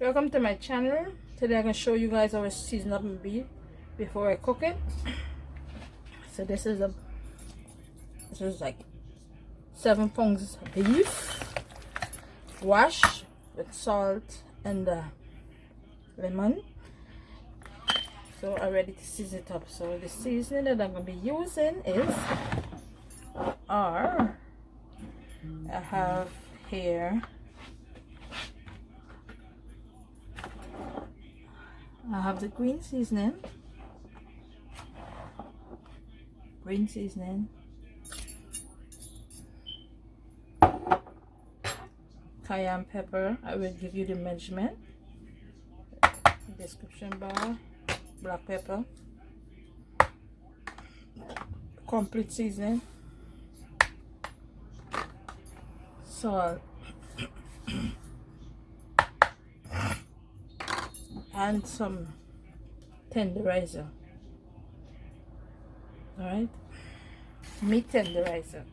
Welcome to my channel. Today I'm going to show you guys how I season up my beef before I cook it. So this is like 7 pounds of beef, washed with salt and lemon. So I'm ready to season it up. So the seasoning that I'm going to be using is I have here I have the green seasoning, cayenne pepper. I will give you the measurement, description bar, black pepper, complete seasoning, salt, and some tenderizer. Alright, meat tenderizer.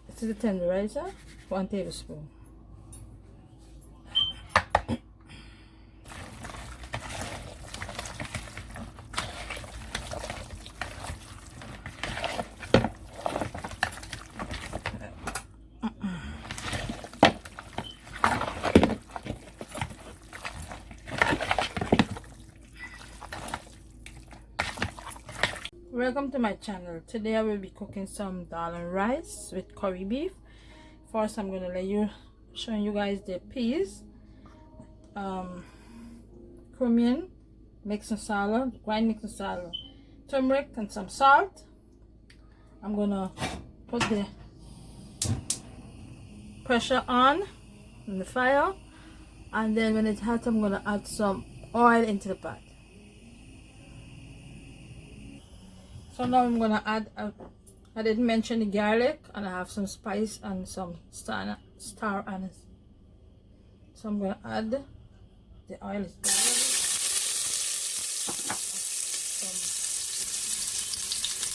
This is the tenderizer, 1 tablespoon. Welcome to my channel. Today I will be cooking some dal and rice with curry beef. First I'm going to show you guys the peas, cummin, mixed masala, grind mixed masala, turmeric and some salt. I'm going to put the pressure on the fire, and then when it's hot I'm going to add some oil into the pot. So now I'm gonna add, I didn't mention the garlic, and I have some spice and some star anise. So I'm gonna add the oil.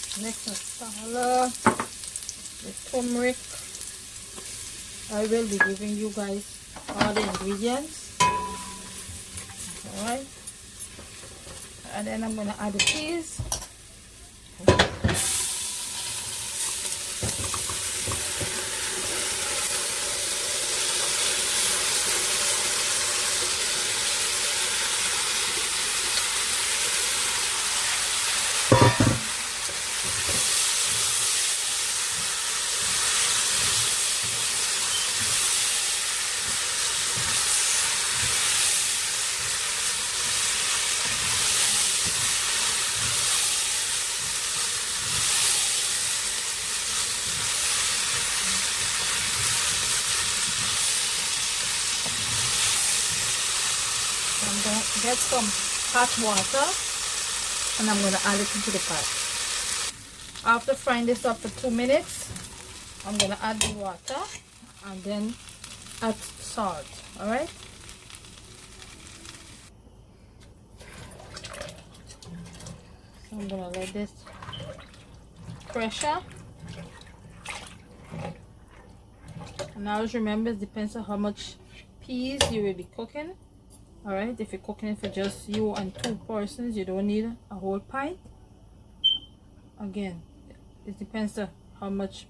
Some mixed masala, the turmeric. I will be giving you guys all the ingredients. Alright. And then I'm gonna add the peas. I'm going to get some hot water and I'm going to add it into the pot. After frying this up for 2 minutes, I'm going to add the water and then add salt. Alright? So I'm going to let this pressure. And always remember, it depends on how much peas you will be cooking. Alright, if you're cooking it for just you and 2 persons, you don't need a whole pint. Again, it depends on how much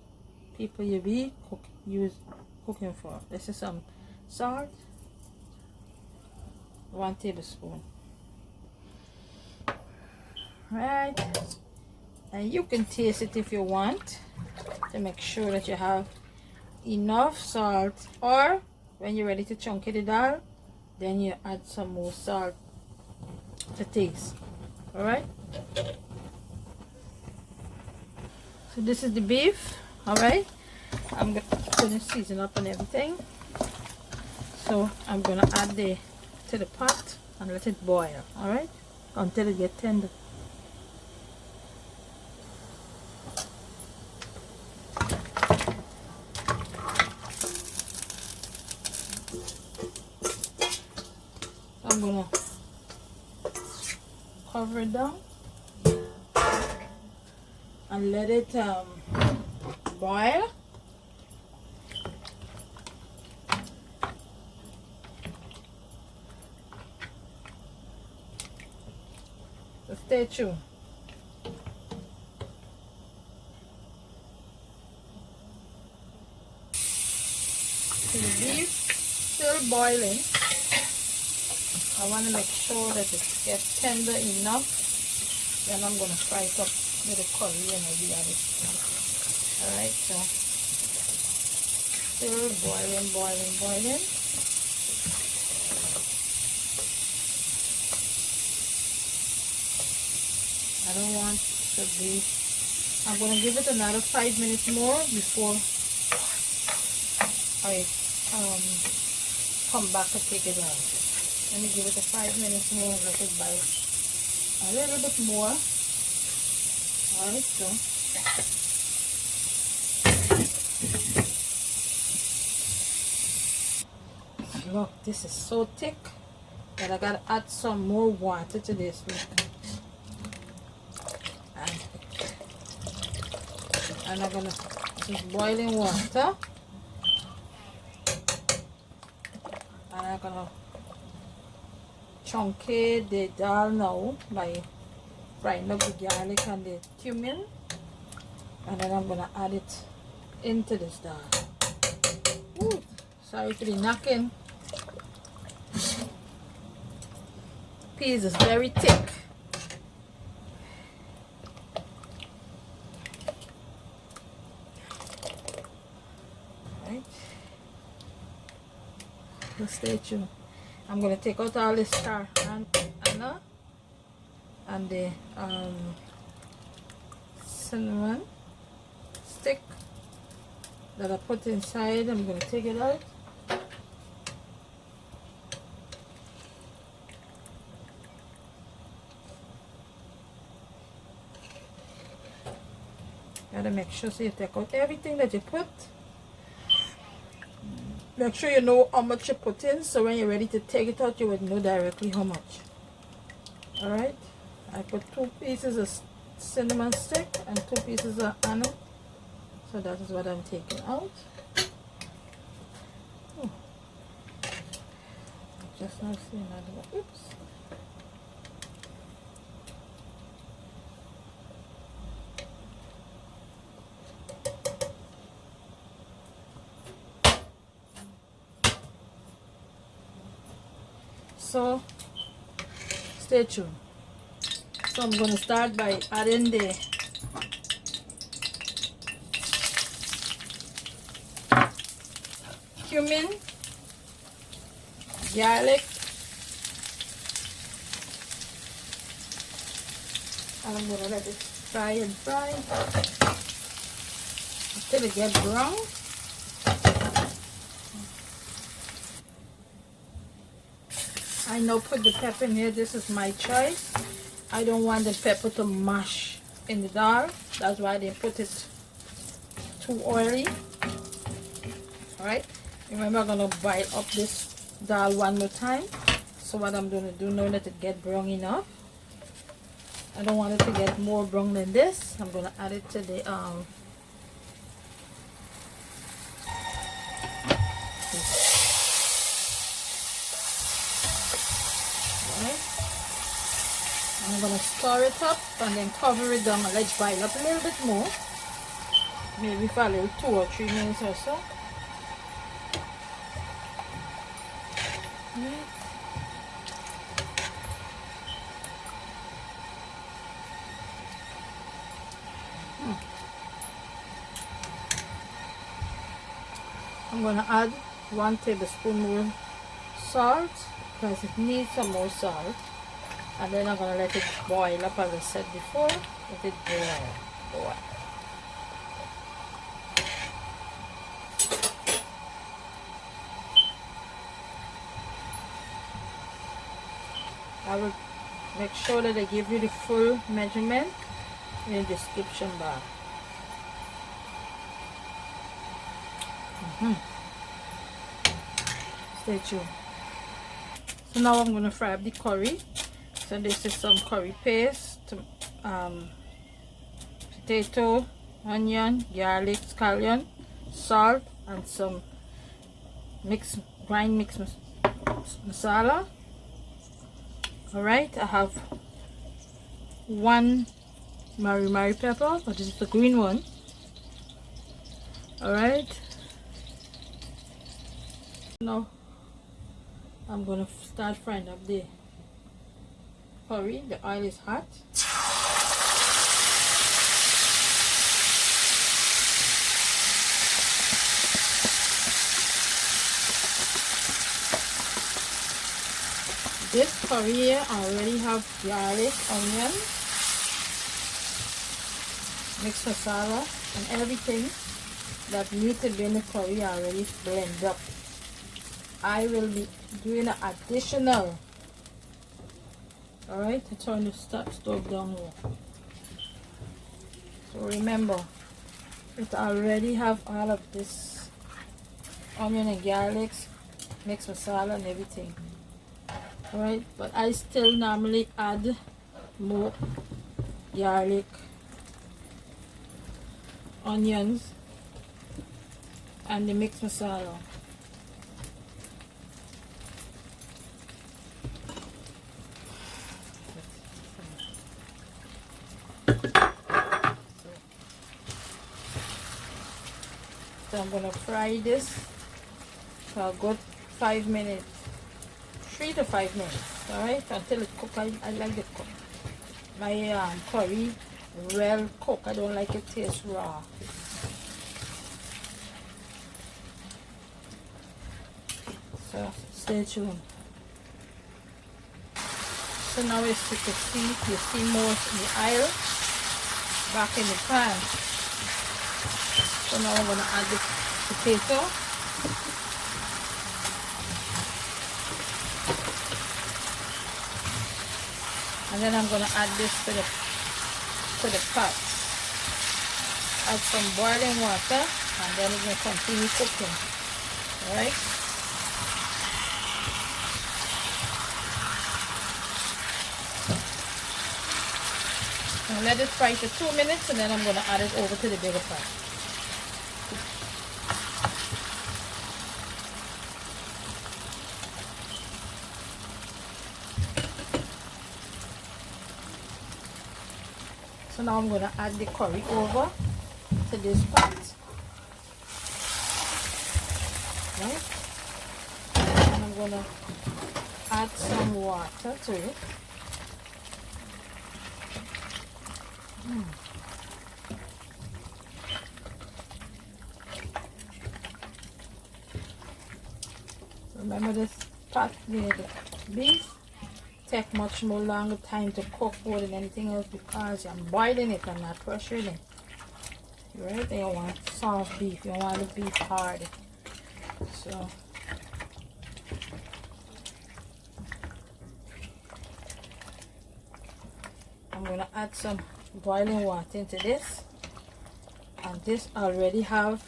people you be cooking for. This is some salt, 1 tablespoon. Right, and you can taste it if you want to make sure that you have enough salt, or when you're ready to chunky the dal, then you add some more salt to taste. Alright, so this is the beef. Alright, I'm gonna season up and everything, so I'm gonna add to the pot and let it boil. Alright, until it gets tender. I'm gonna cover it down and let it boil. So stay tuned. So the beef still boiling. I want to make sure that it gets tender enough. Then I'm going to fry it up with the curry and I'll be at it. Alright, so still boiling, boiling, boiling. I don't want to be. I'm going to give it another 5 minutes more before I come back and take it out. Let me give it a 5 minutes more and let it bite a little bit more. Alright, so look, this is so thick that I gotta add some more water to this. And I'm gonna just boiling water, and I'm gonna chunky the dal now by frying up the garlic and the cumin, and then I'm gonna add it into this dal. Ooh, sorry for the knocking. Peas is very thick. Right. So stay tuned. I'm gonna take out all this star and the cinnamon stick that I put inside. I'm gonna take it out. Gotta make sure so you take out everything that you put. Make sure you know how much you put in, so when you're ready to take it out, you would know directly how much. Alright, I put 2 pieces of cinnamon stick and 2 pieces of anise. So that is what I'm taking out. Oh. Just now seeing another one. Oops. So stay tuned. So I'm going to start by adding the cumin, garlic, and I'm going to let it fry and fry until it gets brown. I now put the pepper in here. This is my choice. I don't want the pepper to mash in the dal. That's why they put it too oily. Alright. Remember, I'm going to boil up this dal one more time. So what I'm going to do now that it get brown enough. I don't want it to get more brown than this. I'm going to add it to the I'm going to stir it up and then cover it down and let it boil up a little bit more. Maybe for a little 2 or 3 minutes or so. I'm going to add 1 tablespoon more salt because it needs some more salt. And then I'm going to let it boil up, as I said before. Let it boil. I will make sure that I give you the full measurement in the description bar. Stay tuned. So now I'm going to fry up the curry. So this is some curry paste, potato, onion, garlic, scallion, salt, and some grind mixed masala. Alright, I have one mari pepper, but this is the green one. Alright, now I'm gonna start frying up the curry. The oil is hot. This curry here, I already have garlic, onion, mixed masala, and everything that needs to be in the curry I already blend up. I will be doing an additional. Alright, I turn the stove down here. So remember, it already have all of this onion and garlic, mixed masala and everything. Alright, but I still normally add more garlic, onions, and the mixed masala. So I'm gonna fry this for a good 5 minutes. 3 to 5 minutes, alright, until it cook. I like it cook. My curry well cooked. I don't like it taste raw. So stay tuned. So now you see more in the oil back in the pan. So now I'm gonna add the potato. And then I'm going to add this to the pot. Add some boiling water, and then we're going to continue cooking. Alright? Now let it fry for 2 minutes, and then I'm going to add it over to the bigger pot. So now I'm going to add the curry over to this pot. Right? And I'm going to add some water to it. Remember this pot near the beef take much more longer time to cook more than anything else because I'm boiling it and not pressuring it. Right? You want soft beef, you want the beef hard. So I'm gonna add some boiling water into this, and this already have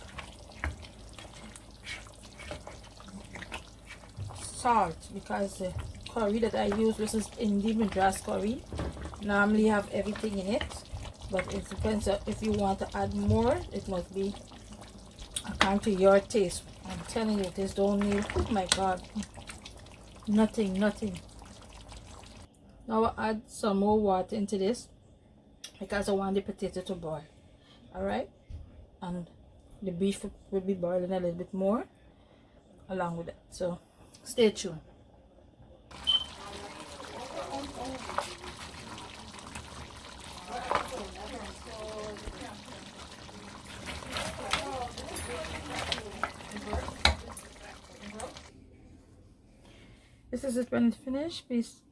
salt because the curry that I use, this is Indian Madras curry, normally have everything in it, but it depends on if you want to add more. It must be according to your taste. I'm telling you, this don't need, oh my god, nothing. Now I add some more water into this because I want the potato to boil. Alright, and the beef will be boiling a little bit more along with it, so stay tuned. This is it when it's finished. Please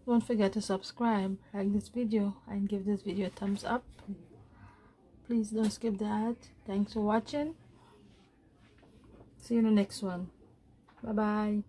don't forget to subscribe, like this video, and give this video a thumbs up. Please don't skip that. Thanks for watching. See you in the next one. Bye bye.